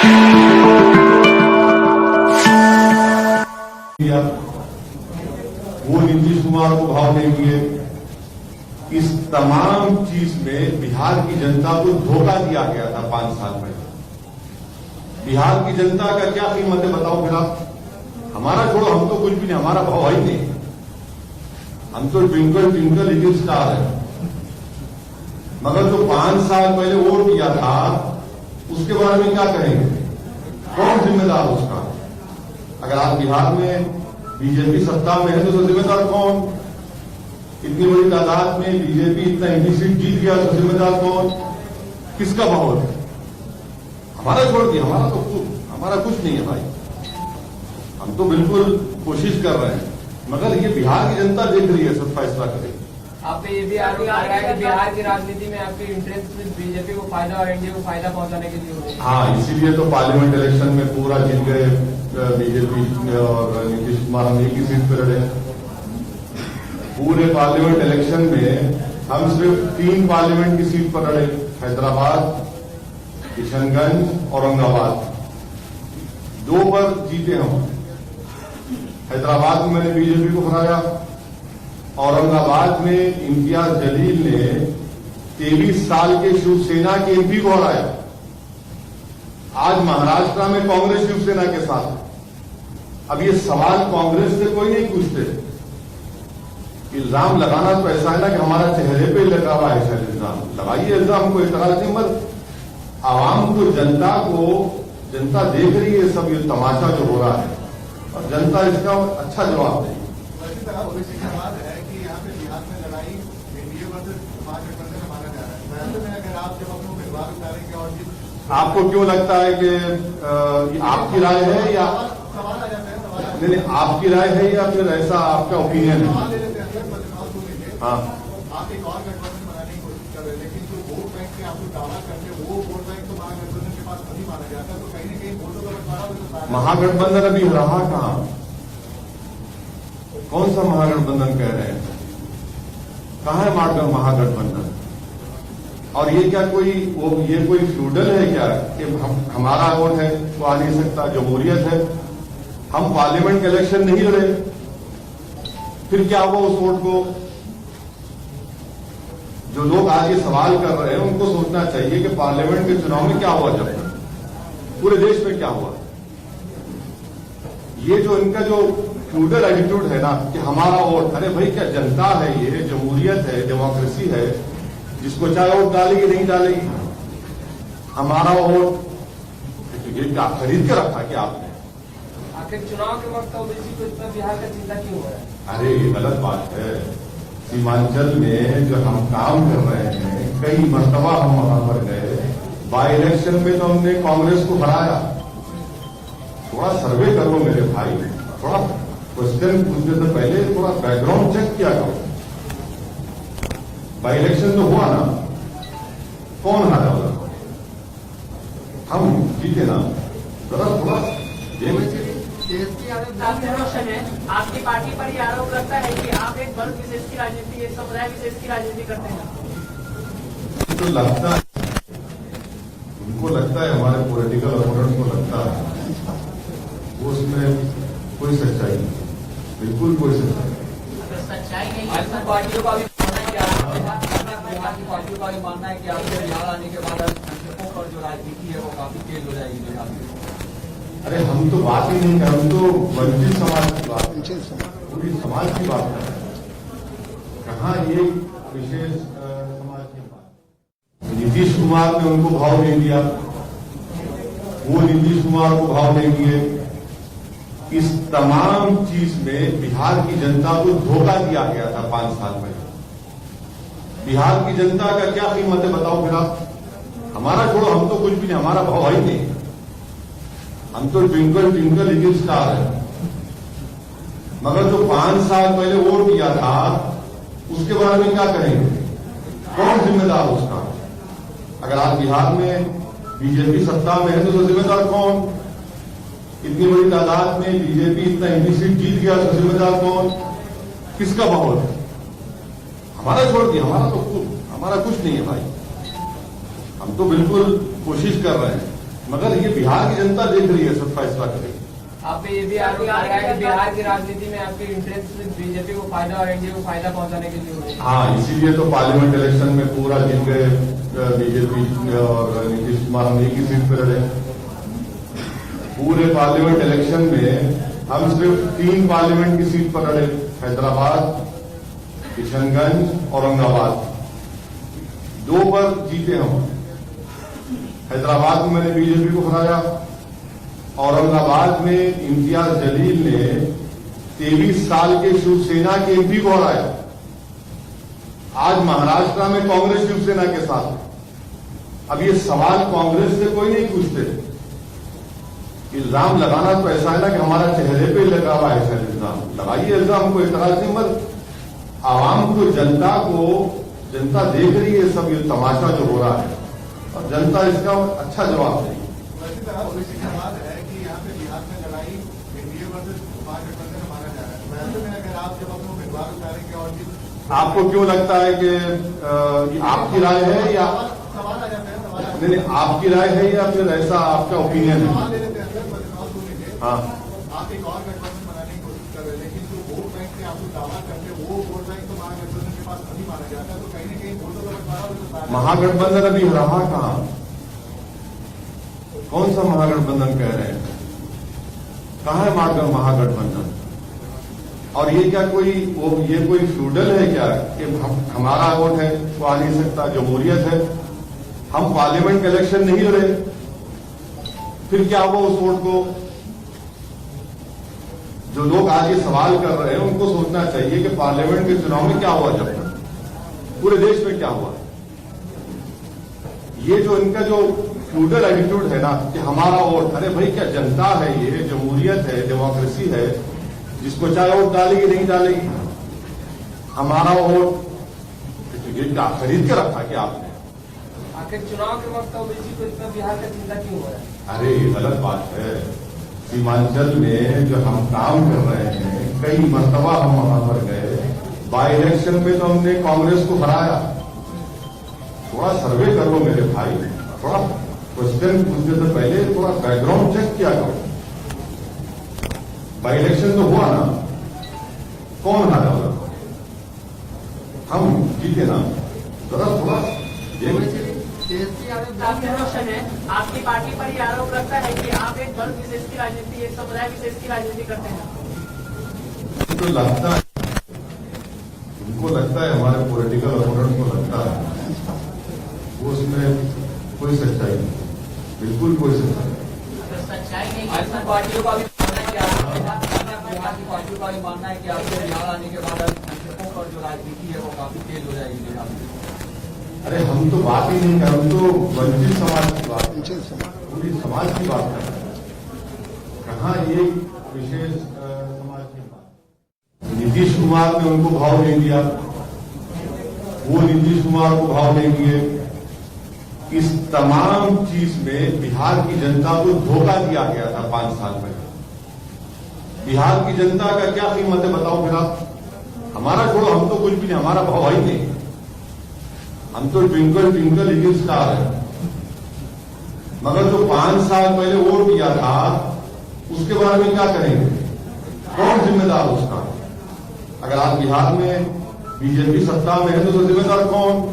वो नीतीश कुमार को भाव देंगे। इस तमाम चीज में बिहार की जनता को धोखा दिया गया था 5 साल पहले। बिहार की जनता का क्या कीमत है बताओ फिर आप। हमारा छोड़ो, हम तो कुछ भी नहीं, हमारा भाव है ही नहीं। हम तो ट्विंकल ट्विंकल लिटिल स्टार है। मगर जो 5 साल पहले वोट किया था उसके बारे में क्या कहेंगे? कौन जिम्मेदार उसका? अगर आज बिहार में बीजेपी सत्ता में है तो जिम्मेदार कौन? इतनी बड़ी तादाद में बीजेपी इतना एमपी सीट जीत गया तो जिम्मेदार कौन? किसका माहौल है? हमारा छोड़ दिया, हमारा कुछ नहीं है भाई। हम तो बिल्कुल कोशिश कर रहे हैं, मगर ये बिहार की जनता देख रही है, सब फैसला करेगी। आप पे ये भी आरोप आ रहा है कि बिहार की राजनीति में आपके इंटरेस्ट बीजेपी को फायदा और एनडीए को फायदा पहुंचाने के लिए हो रही है। हाँ, इसीलिए तो पार्लियामेंट इलेक्शन में पूरा जीत गए बीजेपी और नीतीश कुमार। हम एक ही सीट पर लड़े। पूरे पार्लियामेंट इलेक्शन में हम सिर्फ 3 पार्लियामेंट की सीट पर लड़े, हैदराबाद, किशनगंज, औरंगाबाद। 2 पर जीते हम। हैदराबाद में मैंने बीजेपी को हराया। औरंगाबाद में इम्तियाज जलील ने 23 साल के शिवसेना के एमपी को हराया। आज महाराष्ट्र में कांग्रेस शिवसेना के साथ है। अब ये सवाल कांग्रेस से कोई नहीं पूछते। इल्जाम लगाना तो ऐसा है ना कि हमारा चेहरे पे लगा हुआ है। शायद इल्जाम लगाइए, इल्जाम को इतराज नहीं, मगर आवाम को, जनता देख रही है सब ये तमाशा जो हो रहा है, और जनता इसका अच्छा जवाब देगी। आपको क्यों लगता है कि आपकी राय है या नहीं, आपकी राय है या फिर ऐसा आपका ओपिनियन है? हाँ, आप एक और गठबंधन बनाने की कोशिश कर रहे हैं, लेकिन जो वोट बैंक से आप दावा करते हैं वो वोट बैंक तो महागठबंधन के पास नहीं माना जाता, तो कहीं न कहीं वोटों का बंटवारा महागठबंधन अभी रहा कहां? कौन सा महागठबंधन कह रहे हैं? कहां है महागठबंधन? और ये क्या कोई फ्यूडल है क्या कि हमारा वोट है वो आ नहीं सकता? जमहूरियत है। हम पार्लियामेंट के इलेक्शन नहीं लड़े, फिर क्या हुआ उस वोट को? जो लोग आज ये सवाल कर रहे हैं उनको सोचना चाहिए कि पार्लियामेंट के चुनाव में क्या हुआ, जब पूरे देश में क्या हुआ। ये जो इनका जो फ्यूडल एटीट्यूड है ना कि हमारा वोट, अरे भाई क्या जनता है, ये जमहूरियत है, डेमोक्रेसी है, जिसको चाहे वोट डालेगी नहीं डालेगी। हमारा वोट ये क्या खरीद के रखा कि आपने? आखिर चुनाव के वक्त ओबीसी को इतना बिहार का चिंता क्यों हो रहा है? अरे ये गलत बात है। सीमांचल में जो हम काम कर रहे हैं, कई मर्तबा हम वहां पर गए। बाई इलेक्शन में तो हमने कांग्रेस को हराया। थोड़ा सर्वे करो मेरे भाई, थोड़ा क्वेश्चन पूछने से पहले थोड़ा बैकग्राउंड चेक किया करो। बाई इलेक्शन तो हुआ ना, कौन हारा होगा? हम जीते ना। जरा थोड़ा आपकी पार्टी पर यह आरोप लगता है कि आप एक वर्ग विशेष की राजनीति, एक समुदाय विशेष की राजनीति करते हैं। तो लगता है, उनको लगता है, हमारे पॉलिटिकल अपोनेंट को लगता है, वो उसमें कोई सच्चाई नहीं, बिल्कुल कोई सच्चाई नहीं। सच्चाई नहीं है। पार्टियों का भी मानना है कि आपके बिहार आने के बाद संक्षेपों पर जो राजनीति है वो काफी तेज हो जाएगी बिहार में। अरे हम तो बात ही नहीं कर, हम तो वंचित समाज की बात, पूरी समाज की बात कर रहे हैं। कहाँ ये विशेष समाज की बात? नीतीश कुमार ने उनको भाव नहीं दिया, वो नीतीश कुमार को भाव देंगे। इस तमाम चीज में बिहार की जनता को धोखा दिया गया था 5 साल पहले। बिहार की जनता का क्या कीमत है बताओ फिर आप। हमारा छोड़ो, हम तो कुछ भी नहीं, हमारा भाव है ही नहीं। हम तो ट्विंकल ट्विंकल लिटिल स्टार है। मगर जो 5 साल पहले वोट किया था उसके बारे में क्या कहेंगे? कौन जिम्मेदार उसका? अगर आज बिहार में बीजेपी सत्ता में है तो जिम्मेदार कौन? इतनी बड़ी तादाद में बीजेपी इतना एमपी सीट जीत गया तो जिम्मेदार कौन? किसका माहौल है? हमारा छोड़ दिया, हमारा कुछ नहीं है भाई। हम तो बिल्कुल कोशिश कर रहे हैं, मगर ये बिहार की जनता देख रही है, सब फैसला करेगी। आप पे ये भी आरोप लगा है कि बिहार की राजनीति में आपके इंटरेस्ट बीजेपी को फायदा और एनडीए को फायदा पहुंचाने के लिए हो रही है। हाँ, इसीलिए तो पार्लियामेंट इलेक्शन में पूरा जीत गए बीजेपी और नीतीश कुमार हम एक ही सीट पर लड़े। पूरे पार्लियामेंट इलेक्शन में हम सिर्फ 3 पार्लियामेंट की सीट पर लड़े, हैदराबाद, किशनगंज, औरंगाबाद। 2 पर जीते हम। हैदराबाद में मैंने बीजेपी को हराया, औरंगाबाद में इम्तियाज जलील ने 23 साल के शिवसेना के एमपी को हराया। आज महाराष्ट्र में कांग्रेस शिवसेना के साथ। अब ये सवाल कांग्रेस से कोई नहीं पूछते। इल्जाम लगाना तो ऐसा है ना कि हमारा चेहरे पे लगा हुआ है, ऐसा इल्जाम लगाइए, इल्जाम को इतराज नहीं, मत आवाम को, जनता देख रही है सब ये तमाशा जो हो रहा है, और जनता इसका अच्छा जवाब देगी। वैसे तो सवाल है कि यहाँ पे बिहार में लड़ाई एनडीए वर्सेस महागठबंधन माना जा रहा है। वैसे में अगर आप जब अपने उम्मीदवार उतारेंगे और आपको क्यों लगता है कि आपकी राय है या सवाल आ जाता है, नहीं, आपकी राय है या फिर ऐसा आपका ओपिनियन है? सवाल ले लेते हैं सर, सवाल सुन लीजिए। हाँ, आप एक और गठबंधन बनाने की कोशिश कर रहे हैं, लेकिन जो वोट बैंक से आप लोग दावा करते हैं वो वोट बैंक तो महागठबंधन के पास नहीं माना जाता है, तो कहीं न कहीं वोटों का बंटवारा महागठबंधन अभी रहा कहाँ? कौन सा महागठबंधन कह रहे हैं? कहाँ है महागठबंधन? और ये क्या ये कोई फ्यूडल है क्या कि हमारा वोट है वो आ नहीं सकता? जमहूरियत है। हम पार्लियामेंट इलेक्शन नहीं लड़े, फिर क्या हुआ उस वोट को? जो लोग आज ये सवाल कर रहे हैं उनको सोचना चाहिए कि पार्लियामेंट के चुनाव में क्या हुआ, जब तक पूरे देश में क्या हुआ। ये जो इनका जो फ्यूडल एटीट्यूड है ना कि हमारा वोट, अरे भाई क्या जनता है, ये जमहूरियत है, डेमोक्रेसी है, जिसको चाहे वोट डालेगी नहीं डालेगी, हमारा वोट ये क्या खरीद के रखा कि आपने? आखिर चुनाव के वक्त ओबीसी को इतना बिहार का चिंता क्यों हो रहा है? अरे ये गलत बात है। सीमांचल में जो हम काम कर रहे हैं, कई मरतबा हम वहां पर गए, बाई इलेक्शन में तो हमने कांग्रेस को हराया। थोड़ा सर्वे कर लो मेरे भाई, थोड़ा क्वेश्चन पूछने से पहले थोड़ा बैकग्राउंड चेक किया करो। बाई इलेक्शन तो हुआ ना, कौन हारा हुआ? हम जीते ना। जरा थोड़ा क्वेश्चन है, आपकी पार्टी पर यह आरोप लगता है कि आप एक वर्ग विशेष की राजनीति, एक समुदाय विशेष की राजनीति करते हैं। तो लगता है, उनको लगता है, हमारे पॉलिटिकल अपोनेंट को लगता है, वो उसमें कोई सच्चाई नहीं, बिल्कुल कोई सच्चाई नहीं। सच्चाई नहीं है। पार्टियों का भी मानना है कि बिहार की पार्टियों का भी मानना है कि आपके बिहार आने के बाद दर्शकों पर जो राजनीति है वो काफी तेज हो जाएगी बिहार में। अरे हम तो बात ही नहीं कर, हम तो वंचित समाज की बात, पूरी समाज की बात कर रहे हैं। कहाँ ये विशेष समाज की बात? नीतीश कुमार ने उनको भाव नहीं दिया, वो नीतीश कुमार को भाव नहीं दिए। इस तमाम चीज में बिहार की जनता को धोखा दिया गया था 5 साल पहले। बिहार की जनता का क्या कीमत है बताओ फिर आप? हमारा छोड़ो, हम तो कुछ भी नहीं, हमारा भाव ही नहीं, हम तो ट्विंकल ट्विंकल लिटिल स्टार है। मगर जो 5 साल पहले वोट किया था उसके बारे में क्या करेंगे? कौन जिम्मेदार उसका? अगर आज बिहार में बीजेपी सत्ता में है तो जिम्मेदार कौन?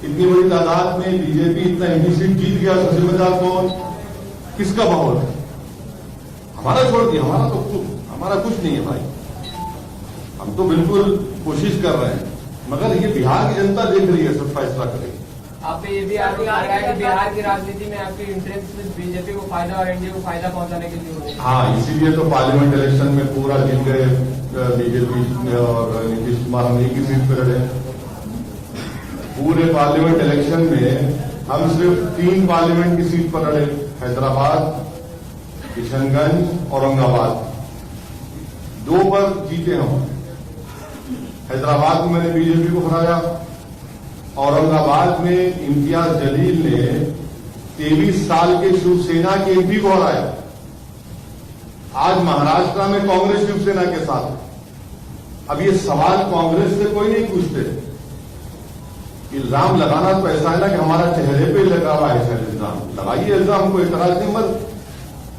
इतनी बड़ी तादाद में बीजेपी इतना एमपी सीट जीत गया तो जिम्मेदार कौन? किसका माहौल है? हमारा छोड़ दिया, हमारा कुछ नहीं है भाई। हम तो बिल्कुल कोशिश कर रहे हैं, मगर ये बिहार की जनता देख रही है, सब फैसला करेगी। आप पे ये भी आरोप लगा है कि बिहार की राजनीति में आपके इंटरेस्ट बीजेपी को फायदा और एनडीए को फायदा पहुंचाने के लिए हो रही है। हाँ, इसीलिए तो पार्लियामेंट इलेक्शन में पूरा जीत गए बीजेपी और नीतीश कुमार हम एक ही सीट पर लड़े। पूरे पार्लियामेंट इलेक्शन में हम सिर्फ 3 पार्लियामेंट की सीट पर लड़े, हैदराबाद, किशनगंज, औरंगाबाद। 2 पर जीते हम। हैदराबाद में मैंने बीजेपी को हराया, औरंगाबाद में इम्तियाज जलील ने 23 साल के शिवसेना के एमपी को हराया। आज महाराष्ट्र में कांग्रेस शिवसेना के साथ। अब ये सवाल कांग्रेस से कोई नहीं पूछते। इल्जाम लगाना तो ऐसा है ना कि हमारा चेहरे पे ही लगा हुआ है सर इल्जाम। लगाइए इल्जाम, कोई इतराज नहीं, मत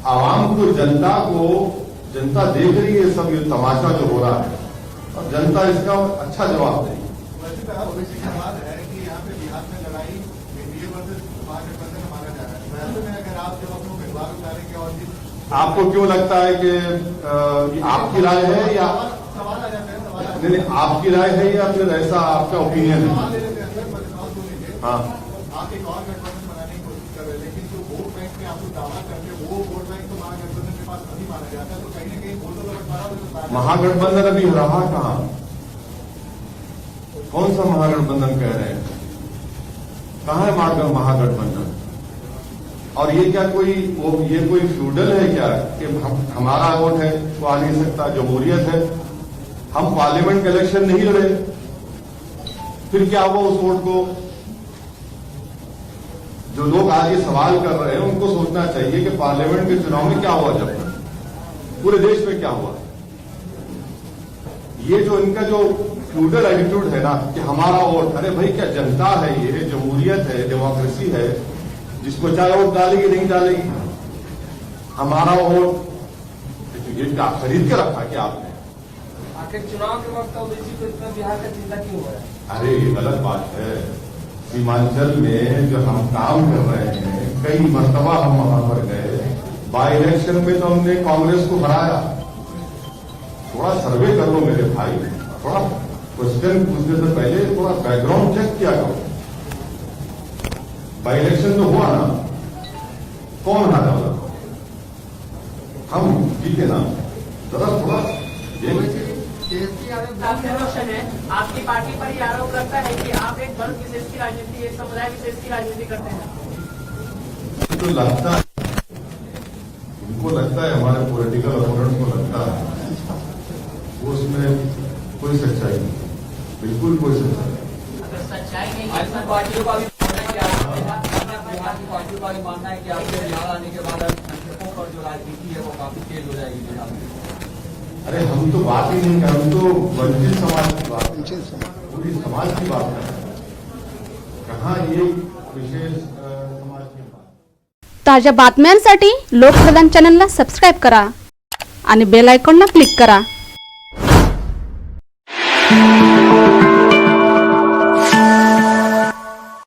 आवाम को, जनता देख रही है सब ये तमाशा जो हो रहा है, और जनता इसका अच्छा जवाब देगी। वैसे तो ओवैसी की बात है कि यहाँ पे बिहार में लड़ाई एनडीए वर्सेस महागठबंधन माना जा रहा है। वैसे में अगर आप जब अपने उम्मीदवार उतारेंगे और आपको क्यों लगता है कि आपकी राय है या सवाल आ जाता है, सवाल आ नहीं, आपकी राय है या फिर ऐसा आपका ओपिनियन है? सवाल ले लेते हैं सर, सवाल सुन लीजिए। हाँ, आप एक और गठबंधन बनाने की कोशिश कर रहे हैं, लेकिन जो वोट बैंक में आप लोग दावा करते हैं वो वोट बैंक तो महागठबंधन के पास नहीं माना जाता है, तो कहीं ना कहीं वोटों का बंटवारा महागठबंधन अभी रहा कहाँ? कौन सा महागठबंधन कह रहे हैं? कहाँ है महागठबंधन? और ये क्या ये कोई फ्यूडल है क्या कि हमारा वोट है वो आ नहीं सकता? जमहूरियत है, हम पार्लियामेंट के इलेक्शन नहीं लड़े, फिर क्या हुआ उस वोट को? जो लोग आज ये सवाल कर रहे हैं उनको सोचना चाहिए कि पार्लियामेंट के चुनाव में क्या हुआ, जब पूरे देश में क्या हुआ। ये जो इनका जो फ्यूडल एटीट्यूड है ना कि हमारा वोट, अरे भाई क्या जनता है, ये जमहूरियत है, डेमोक्रेसी है, जिसको चाहे वोट डालेगी नहीं डालेगी, हमारा वोट ये क्या खरीद के रखा क्या आपने? आखिर चुनाव के वक्त ओवैसी को इतना बिहार का चिंता क्यों हो रहा है? अरे ये गलत बात है। सीमांचल में जो हम काम कर रहे हैं, कई मरतबा हम वहां पर गए, बाई इलेक्शन में तो हमने कांग्रेस को हराया। थोड़ा सर्वे कर लो मेरे भाई, थोड़ा क्वेश्चन पूछने से पहले थोड़ा बैकग्राउंड चेक किया करो। बाई इलेक्शन तो हुआ ना, कौन हारा वाला? हम जीते ना, जरा थोड़ा क्वेश्चन है, आपकी पार्टी पर यह आरोप लगता है कि आप एक वर्ग विशेष की राजनीति, एक समुदाय विशेष की राजनीति करते हैं। तो लगता है, उनको लगता है, हमारे पॉलिटिकल अपोनेंट को लगता है, वो उसमें कोई सच्चाई नहीं, बिल्कुल कोई सच्चाई नहीं। अगर सच्चाई नहीं आज की पार्टियों का भी मानना है कि बिहार की पार्टियों का भी मानना है कि आपके बिहार आने के बाद संक्षेपों पर जो राजनीति है वो काफी तेज हो जाएगी बिहार में। अरे हम तो बात ही नहीं कर, हम तो वंचित समाज की बात, पूरी समाज की बात कर रहे हैं। कहाँ ये विशेष समाज की बात। ताज्या बातम्यांसाठी लोकप्रधान चॅनलला सबस्क्राईब करा आणि बेल आयकॉनला क्लिक करा.